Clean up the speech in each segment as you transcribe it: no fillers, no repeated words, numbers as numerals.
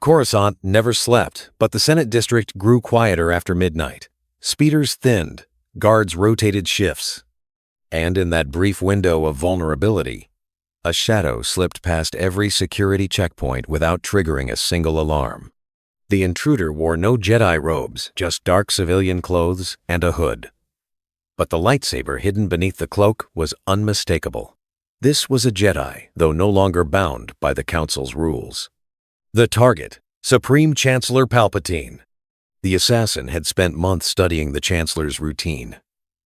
Coruscant never slept, but the Senate district grew quieter after midnight. Speeders thinned, guards rotated shifts. And in that brief window of vulnerability, a shadow slipped past every security checkpoint without triggering a single alarm. The intruder wore no Jedi robes, just dark civilian clothes and a hood. But the lightsaber hidden beneath the cloak was unmistakable. This was a Jedi, though no longer bound by the Council's rules. The target, Supreme Chancellor Palpatine. The assassin had spent months studying the Chancellor's routine.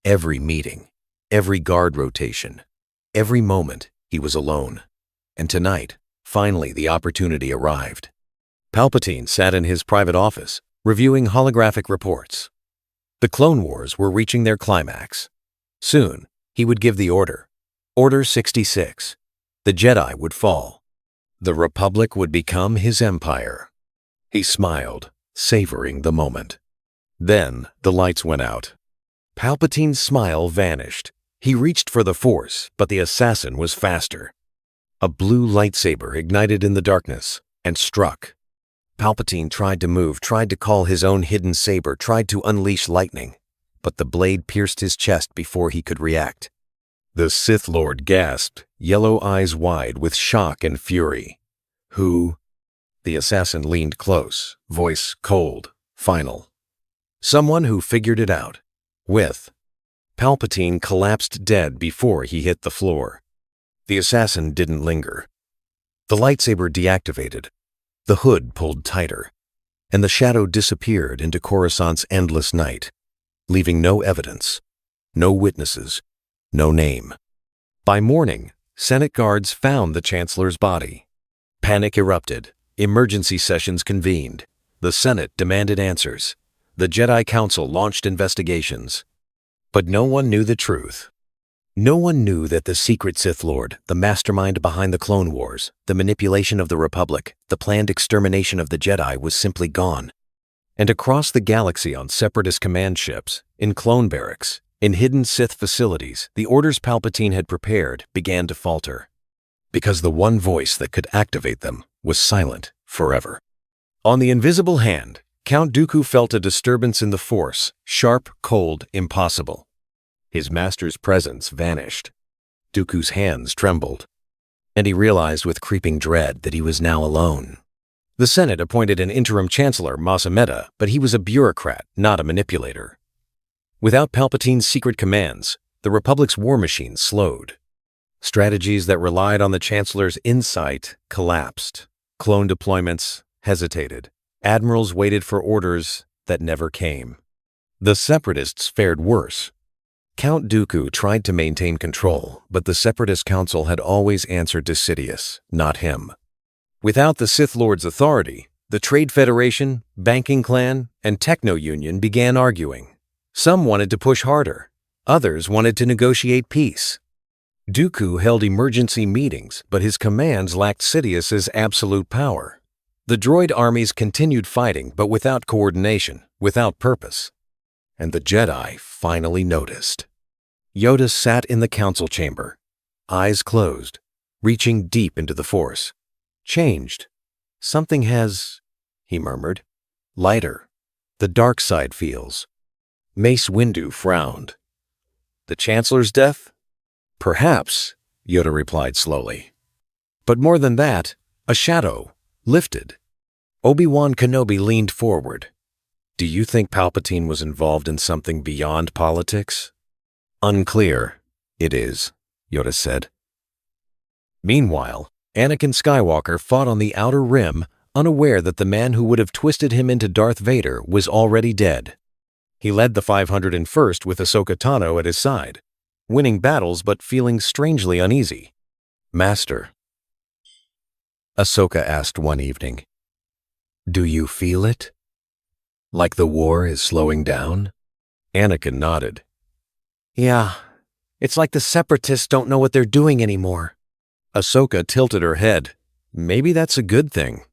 Every meeting, every guard rotation, every moment he was alone. And tonight, finally the opportunity arrived. Palpatine sat in his private office, reviewing holographic reports. The Clone Wars were reaching their climax. Soon, he would give the order. Order 66. The Jedi would fall. The Republic would become his empire. He smiled, savoring the moment. Then the lights went out. Palpatine's smile vanished. He reached for the Force, but the assassin was faster. A blue lightsaber ignited in the darkness and struck. Palpatine tried to move, tried to call his own hidden saber, tried to unleash lightning, but the blade pierced his chest before he could react. The Sith Lord gasped, yellow eyes wide with shock and fury. Who? The assassin leaned close, voice cold, final. Someone who figured it out. With. Palpatine collapsed dead before he hit the floor. The assassin didn't linger. The lightsaber deactivated. The hood pulled tighter, and the shadow disappeared into Coruscant's endless night, leaving no evidence, no witnesses, no name. By morning, Senate guards found the Chancellor's body. Panic erupted. Emergency sessions convened. The Senate demanded answers. The Jedi Council launched investigations. But no one knew the truth. No one knew that the secret Sith Lord, the mastermind behind the Clone Wars, the manipulation of the Republic, the planned extermination of the Jedi was simply gone. And across the galaxy on Separatist command ships, in clone barracks, in hidden Sith facilities, the orders Palpatine had prepared began to falter. Because the one voice that could activate them was silent forever. On the invisible hand, Count Dooku felt a disturbance in the Force, sharp, cold, impossible. His master's presence vanished. Dooku's hands trembled, and he realized with creeping dread that he was now alone. The Senate appointed an interim chancellor, Mas Amidala, but he was a bureaucrat, not a manipulator. Without Palpatine's secret commands, the Republic's war machine slowed. Strategies that relied on the chancellor's insight collapsed. Clone deployments hesitated. Admirals waited for orders that never came. The Separatists fared worse. Count Dooku tried to maintain control, but the Separatist Council had always answered to Sidious, not him. Without the Sith Lord's authority, the Trade Federation, Banking Clan, and Techno Union began arguing. Some wanted to push harder. Others wanted to negotiate peace. Dooku held emergency meetings, but his commands lacked Sidious's absolute power. The droid armies continued fighting, but without coordination, without purpose. And the Jedi finally noticed. Yoda sat in the council chamber, eyes closed, reaching deep into the Force. Changed. Something has, he murmured. Lighter. The dark side feels. Mace Windu frowned. The Chancellor's death? Perhaps, Yoda replied slowly. But more than that, a shadow lifted. Obi-Wan Kenobi leaned forward. Do you think Palpatine was involved in something beyond politics? Unclear. It is, Yoda said. Meanwhile, Anakin Skywalker fought on the Outer Rim, unaware that the man who would have twisted him into Darth Vader was already dead. He led the 501st with Ahsoka Tano at his side, winning battles but feeling strangely uneasy. Master, Ahsoka asked one evening, do you feel it? Like the war is slowing down? Anakin nodded. Yeah, it's like the Separatists don't know what they're doing anymore. Ahsoka tilted her head. Maybe that's a good thing.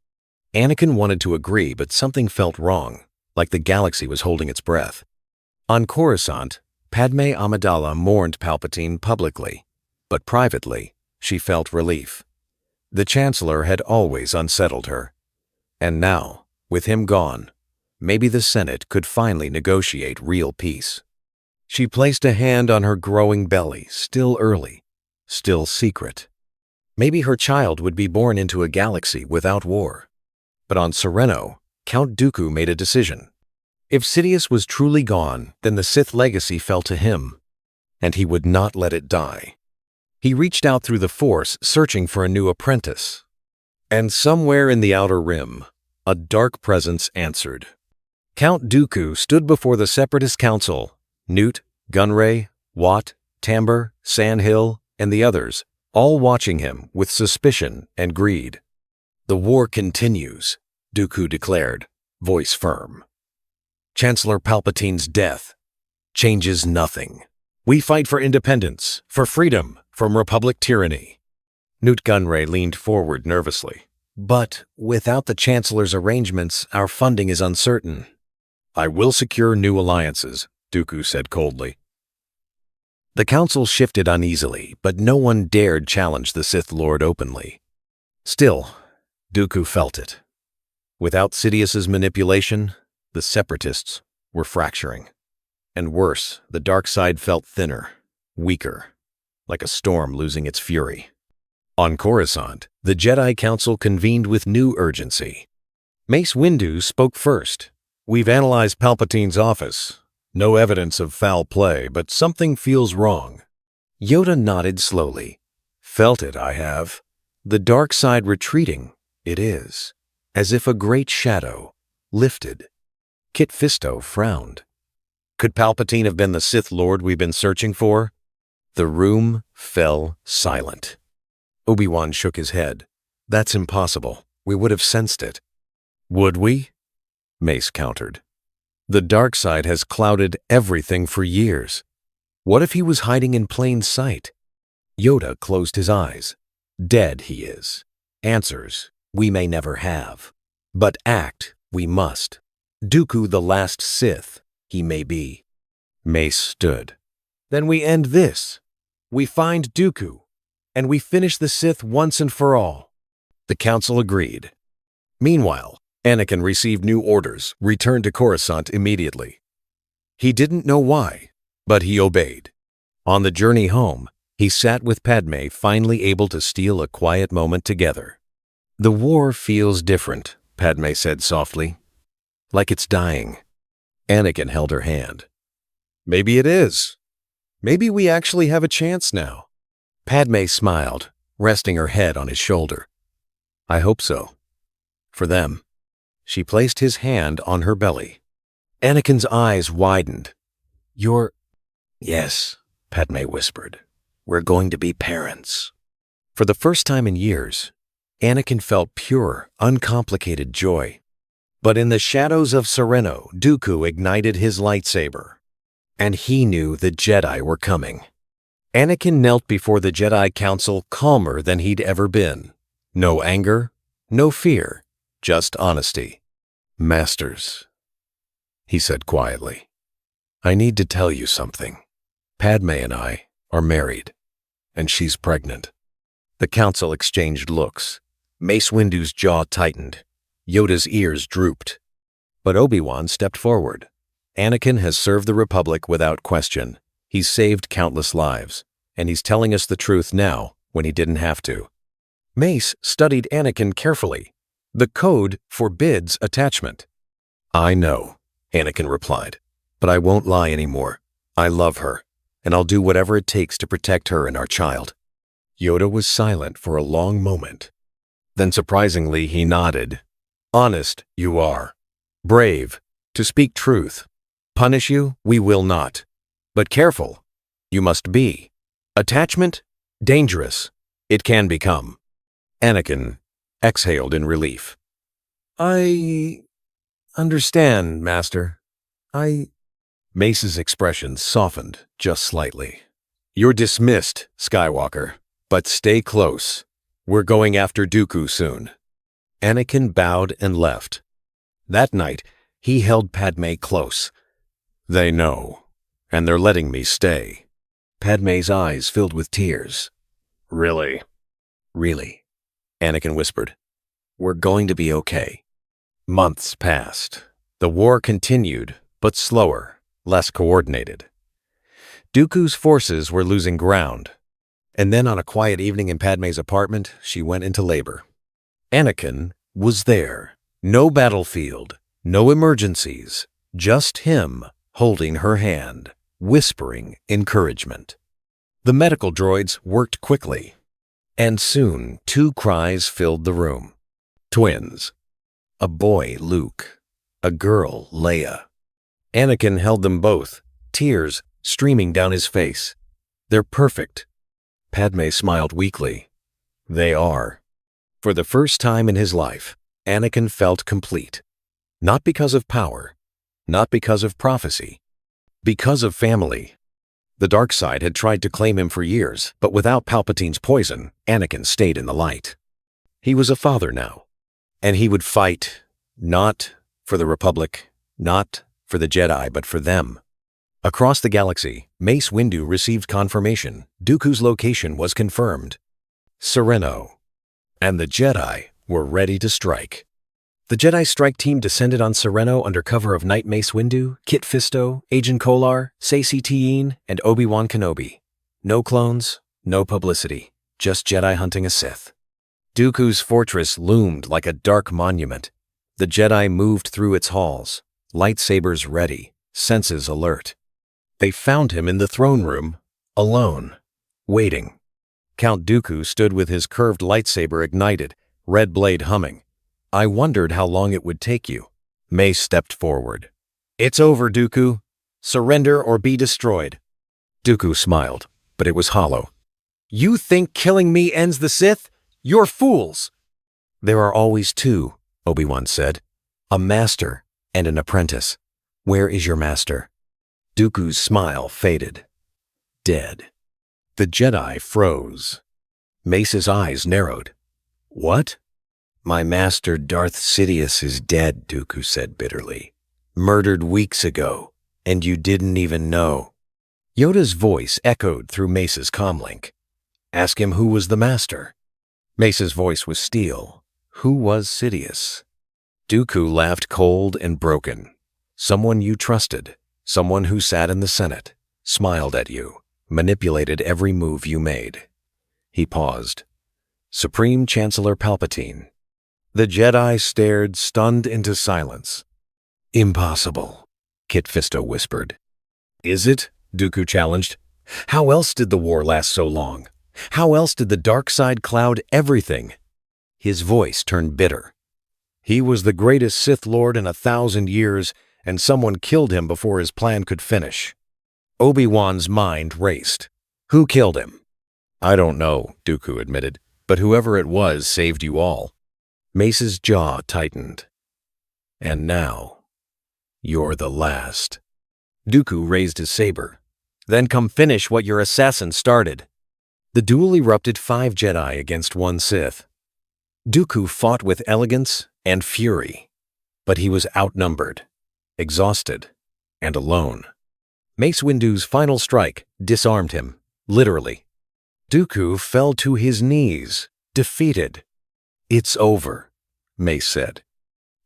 Anakin wanted to agree, but something felt wrong, like the galaxy was holding its breath. On Coruscant, Padme Amidala mourned Palpatine publicly, but privately, she felt relief. The Chancellor had always unsettled her. And now, with him gone, maybe the Senate could finally negotiate real peace. She placed a hand on her growing belly, still early, still secret. Maybe her child would be born into a galaxy without war. But on Sereno, Count Dooku made a decision. If Sidious was truly gone, then the Sith legacy fell to him, and he would not let it die. He reached out through the Force, searching for a new apprentice. And somewhere in the Outer Rim, a dark presence answered. Count Dooku stood before the Separatist Council, Newt, Gunray, Watt, Tamber, Sandhill, and the others, all watching him with suspicion and greed. "The war continues," Dooku declared, voice firm. "Chancellor Palpatine's death changes nothing. We fight for independence, for freedom from Republic tyranny." Newt Gunray leaned forward nervously. "But without the Chancellor's arrangements, our funding is uncertain." "I will secure new alliances," Dooku said coldly. The Council shifted uneasily, but no one dared challenge the Sith Lord openly. Still, Dooku felt it. Without Sidious's manipulation, the Separatists were fracturing. And worse, the dark side felt thinner, weaker, like a storm losing its fury. On Coruscant, the Jedi Council convened with new urgency. Mace Windu spoke first. "We've analyzed Palpatine's office. No evidence of foul play, but something feels wrong." Yoda nodded slowly. "Felt it, I have. The dark side retreating, it is, as if a great shadow lifted." Kit Fisto frowned. "Could Palpatine have been the Sith Lord we've been searching for?" The room fell silent. Obi-Wan shook his head. "That's impossible. We would have sensed it." "Would we?" Mace countered. "The dark side has clouded everything for years. What if he was hiding in plain sight?" Yoda closed his eyes. "Dead he is. Answers we may never have. But act we must. Dooku the last Sith, he may be." Mace stood. "Then we end this. We find Dooku, and we finish the Sith once and for all." The Council agreed. Meanwhile, Anakin received new orders, returned to Coruscant immediately. He didn't know why, but he obeyed. On the journey home, he sat with Padme, finally able to steal a quiet moment together. "The war feels different," Padme said softly. "Like it's dying." Anakin held her hand. "Maybe it is. Maybe we actually have a chance now." Padme smiled, resting her head on his shoulder. "I hope so. For them." She placed his hand on her belly. Anakin's eyes widened. "You're—" "Yes," Padme whispered. "We're going to be parents." For the first time in years, Anakin felt pure, uncomplicated joy. But in the shadows of Sereno, Dooku ignited his lightsaber. And he knew the Jedi were coming. Anakin knelt before the Jedi Council calmer than he'd ever been. No anger, no fear, just honesty. "Masters," he said quietly, "I need to tell you something. Padme and I are married, and she's pregnant." The Council exchanged looks. Mace Windu's jaw tightened. Yoda's ears drooped. But Obi-Wan stepped forward. "Anakin has served the Republic without question. He's saved countless lives, and he's telling us the truth now when he didn't have to." Mace studied Anakin carefully. "The code forbids attachment." "I know," Anakin replied, "but I won't lie anymore. I love her, and I'll do whatever it takes to protect her and our child." Yoda was silent for a long moment. Then surprisingly, he nodded. "Honest, you are. Brave, to speak truth. Punish you, we will not. But careful, you must be. Attachment, dangerous. It can become." Anakin exhaled in relief. "I understand, Master. Mace's expression softened just slightly. "You're dismissed, Skywalker, but stay close. We're going after Dooku soon." Anakin bowed and left. That night, he held Padme close. "They know, and they're letting me stay." Padme's eyes filled with tears. "Really?" "Really," Anakin whispered. "We're going to be okay. Months passed. The war continued, but slower, less coordinated. Dooku's forces were losing ground. And then on a quiet evening in Padme's apartment, she went into labor. Anakin was there. No battlefield, no emergencies, just him holding her hand, whispering encouragement. The medical droids worked quickly, and soon 2 cries filled the room. Twins. A boy, Luke. A girl, Leia. Anakin held them both, tears streaming down his face. They're perfect. Padme smiled weakly. They are. For the first time in his life, Anakin felt complete. Not because of power, not because of prophecy, because of family. The dark side had tried to claim him for years, but without Palpatine's poison, Anakin stayed in the light. He was a father now, and he would fight, not for the Republic, not for the Jedi, but for them. Across the galaxy, Mace Windu received confirmation. Dooku's location was confirmed. Sereno. And the Jedi were ready to strike. The Jedi strike team descended on Sereno under cover of Knight Mace Windu, Kit Fisto, Agent Kolar, Saesee Tiin, and Obi-Wan Kenobi. No clones, no publicity, just Jedi hunting a Sith. Dooku's fortress loomed like a dark monument. The Jedi moved through its halls, lightsabers ready, senses alert. They found him in the throne room, alone, waiting. Count Dooku stood with his curved lightsaber ignited, red blade humming. I wondered how long it would take you. Mace stepped forward. It's over, Dooku. Surrender or be destroyed. Dooku smiled, but it was hollow. You think killing me ends the Sith? You're fools. There are always 2, Obi-Wan said. A master and an apprentice. Where is your master? Dooku's smile faded. Dead. The Jedi froze. Mace's eyes narrowed. What? My master Darth Sidious is dead, Dooku said bitterly. Murdered weeks ago, and you didn't even know. Yoda's voice echoed through Mace's comlink. Ask him who was the master. Mace's voice was steel. Who was Sidious? Dooku laughed cold and broken. Someone you trusted. Someone who sat in the Senate, smiled at you, manipulated every move you made. He paused. Supreme Chancellor Palpatine. The Jedi stared stunned into silence. Impossible, Kit Fisto whispered. Is it? Dooku challenged. How else did the war last so long? How else did the dark side cloud everything? His voice turned bitter. He was the greatest Sith Lord in 1,000 years, and someone killed him before his plan could finish. Obi-Wan's mind raced. Who killed him? I don't know, Dooku admitted, but whoever it was saved you all. Mace's jaw tightened. And now, you're the last. Dooku raised his saber. Then come finish what your assassin started. The duel erupted 5 Jedi against 1 Sith. Dooku fought with elegance and fury, but he was outnumbered, exhausted, and alone. Mace Windu's final strike disarmed him, literally. Dooku fell to his knees, defeated. It's over, Mace said.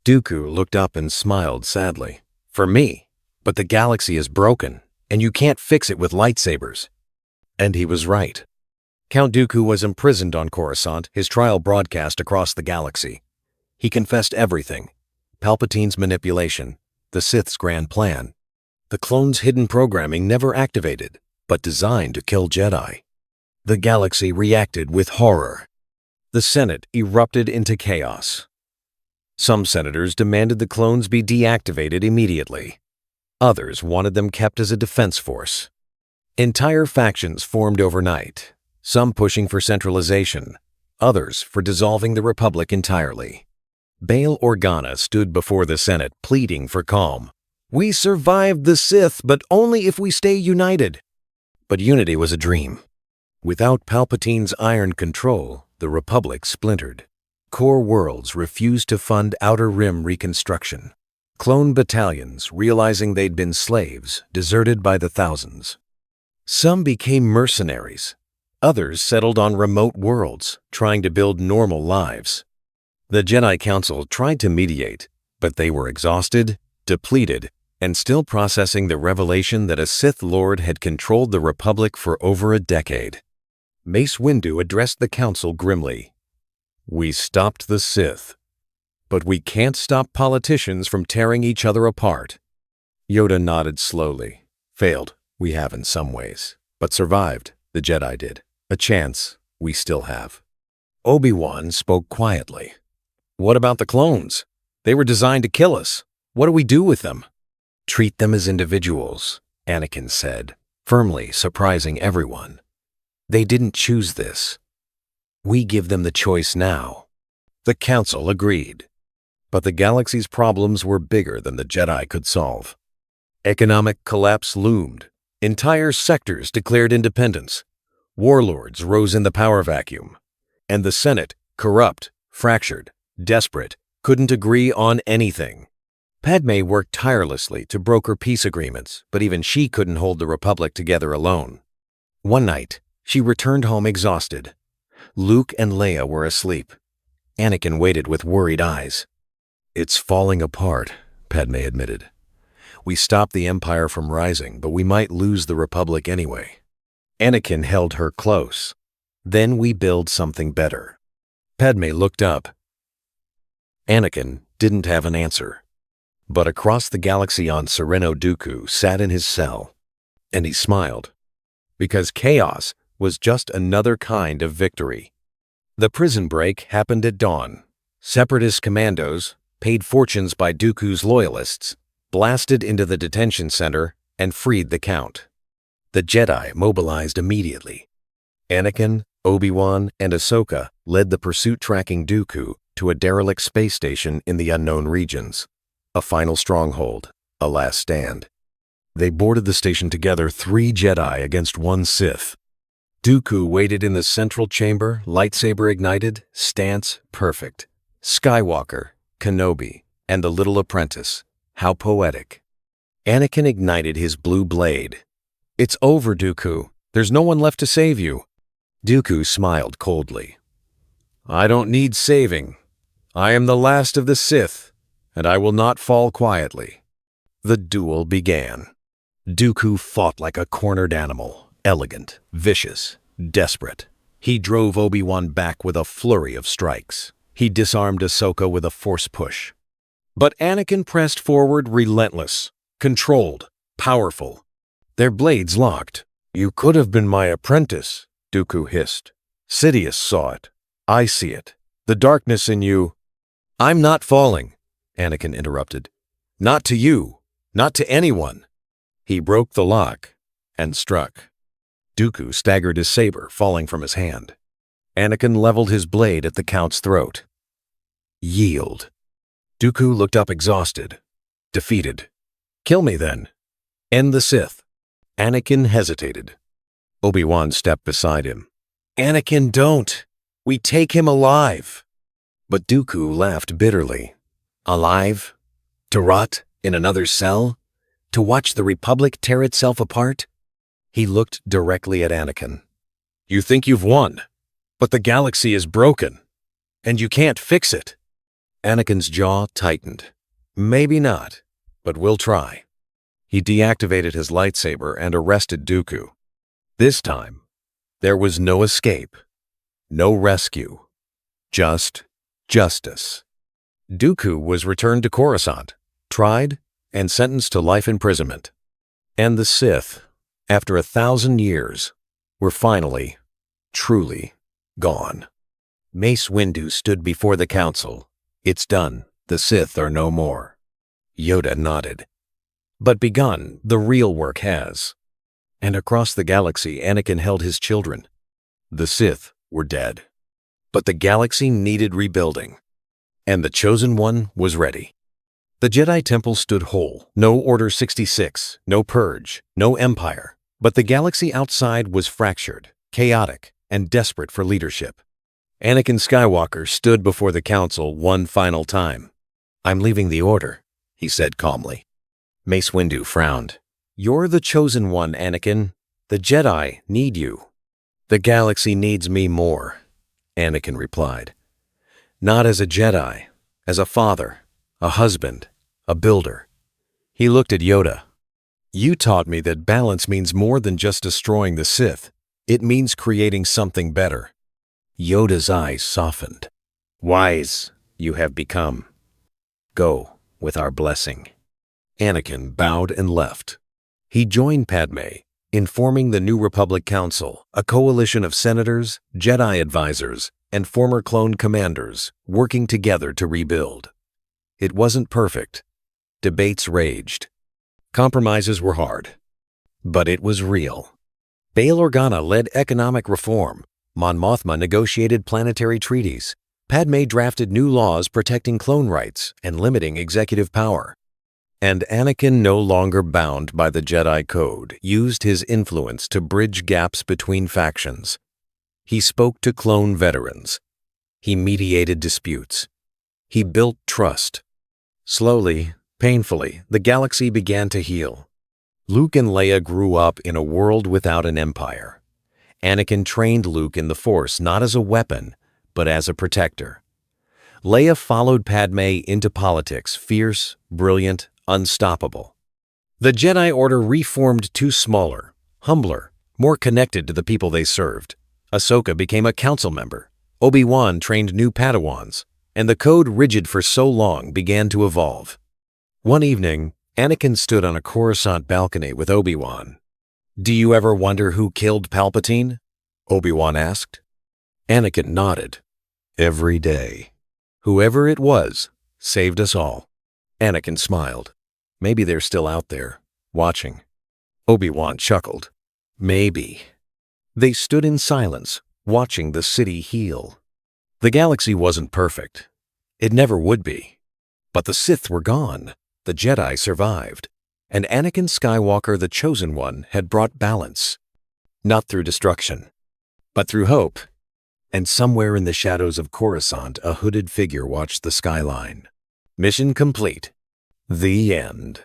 Dooku looked up and smiled sadly. For me, but the galaxy is broken, and you can't fix it with lightsabers. And he was right. Count Dooku was imprisoned on Coruscant, his trial broadcast across the galaxy. He confessed everything. Palpatine's manipulation, the Sith's grand plan. The clones' hidden programming never activated, but designed to kill Jedi. The galaxy reacted with horror. The Senate erupted into chaos. Some senators demanded the clones be deactivated immediately. Others wanted them kept as a defense force. Entire factions formed overnight, some pushing for centralization, others for dissolving the Republic entirely. Bail Organa stood before the Senate pleading for calm. We survived the Sith, but only if we stay united. But unity was a dream. Without Palpatine's iron control, the Republic splintered. Core worlds refused to fund Outer Rim reconstruction. Clone battalions, realizing they'd been slaves, deserted by the thousands. Some became mercenaries. Others settled on remote worlds, trying to build normal lives. The Jedi Council tried to mediate, But they were exhausted, depleted, and still processing the revelation that a Sith Lord had controlled the Republic for over a decade. Mace Windu addressed the Council grimly. "We stopped the Sith. But we can't stop politicians from tearing each other apart." Yoda nodded slowly. "Failed, we have in some ways. But survived, the Jedi did. A chance we still have." Obi-Wan spoke quietly. "What about the clones? They were designed to kill us. What do we do with them?" "Treat them as individuals," Anakin said, firmly, surprising everyone. "They didn't choose this. We give them the choice now." The Council agreed. But the galaxy's problems were bigger than the Jedi could solve. Economic collapse loomed. Entire sectors declared independence. Warlords rose in the power vacuum. And the Senate, corrupt, fractured, desperate, couldn't agree on anything. Padme worked tirelessly to broker peace agreements, but even she couldn't hold the Republic together alone. One night, she returned home exhausted. Luke and Leia were asleep. Anakin waited with worried eyes. "It's falling apart," Padme admitted. "We stopped the Empire from rising, but we might lose the Republic anyway." Anakin held her close. "Then we build something better." Padme looked up. Anakin didn't have an answer. But across the galaxy on Sereno Dooku sat in his cell, and he smiled. Because chaos was just another kind of victory. The prison break happened at dawn. Separatist commandos, paid fortunes by Dooku's loyalists, blasted into the detention center and freed the Count. The Jedi mobilized immediately. Anakin, Obi-Wan, and Ahsoka led the pursuit tracking Dooku to a derelict space station in the unknown regions. A final stronghold, a last stand. They boarded the station together, 3 Jedi against 1 Sith. Dooku waited in the central chamber, lightsaber ignited, stance perfect. Skywalker, Kenobi, and the little apprentice. How poetic. Anakin ignited his blue blade. "It's over, Dooku. There's no one left to save you." Dooku smiled coldly. "I don't need saving. I am the last of the Sith, and I will not fall quietly." The duel began. Dooku fought like a cornered animal, elegant, vicious, desperate. He drove Obi-Wan back with a flurry of strikes. He disarmed Ahsoka with a force push. But Anakin pressed forward, relentless, controlled, powerful. Their blades locked. "You could have been my apprentice," Dooku hissed. "Sidious saw it. I see it. The darkness in you—" "I'm not falling," Anakin interrupted. "Not to you. Not to anyone." He broke the lock and struck. Dooku staggered his saber, falling from his hand. Anakin leveled his blade at the Count's throat. "Yield." Dooku looked up exhausted, defeated. "Kill me then. End the Sith." Anakin hesitated. Obi-Wan stepped beside him. "Anakin, don't. We take him alive." But Dooku laughed bitterly. "Alive? To rot in another cell? To watch the Republic tear itself apart?" He looked directly at Anakin. "You think you've won, but the galaxy is broken, and you can't fix it." Anakin's jaw tightened. "Maybe not, but we'll try." He deactivated his lightsaber and arrested Dooku. This time, there was no escape, no rescue, just justice. Dooku was returned to Coruscant, tried, and sentenced to life imprisonment. And the Sith, after 1,000 years, were finally, truly gone. Mace Windu stood before the Council. "It's done. The Sith are no more." Yoda nodded. "But begun, the real work has." And across the galaxy, Anakin held his children. The Sith were dead. But the galaxy needed rebuilding. And the Chosen One was ready. The Jedi Temple stood whole. No Order 66, no Purge, no Empire. But the galaxy outside was fractured, chaotic, and desperate for leadership. Anakin Skywalker stood before the Council one final time. "I'm leaving the Order," he said calmly. Mace Windu frowned. "You're the Chosen One, Anakin. The Jedi need you." "The galaxy needs me more," Anakin replied. "Not as a Jedi, as a father, a husband, a builder. He looked at Yoda. "You taught me that balance means more than just destroying the Sith. It means creating something better." Yoda's eyes softened. "Wise you have become. Go with our blessing." Anakin bowed and left. He joined Padme, informing the New Republic Council, a coalition of senators, Jedi advisors, and former clone commanders working together to rebuild. It wasn't perfect. Debates raged. Compromises were hard. But it was real. Bail Organa led economic reform. Mon Mothma negotiated planetary treaties. Padme drafted new laws protecting clone rights and limiting executive power. And Anakin, no longer bound by the Jedi Code, used his influence to bridge gaps between factions. He spoke to clone veterans. He mediated disputes. He built trust. Slowly, painfully, the galaxy began to heal. Luke and Leia grew up in a world without an empire. Anakin trained Luke in the Force not as a weapon, but as a protector. Leia followed Padme into politics, fierce, brilliant, unstoppable. The Jedi Order reformed too smaller, humbler, more connected to the people they served. Ahsoka became a council member. Obi-Wan trained new Padawans, and the code rigid for so long began to evolve. One evening, Anakin stood on a Coruscant balcony with Obi-Wan. "Do you ever wonder who killed Palpatine?" Obi-Wan asked. Anakin nodded. "Every day. Whoever it was saved us all." Anakin smiled. "Maybe they're still out there, watching." Obi-Wan chuckled. "Maybe." They stood in silence, watching the city heal. The galaxy wasn't perfect. It never would be. But the Sith were gone. The Jedi survived. And Anakin Skywalker, the Chosen One, had brought balance. Not through destruction, but through hope. And somewhere in the shadows of Coruscant, a hooded figure watched the skyline. Mission complete. The end.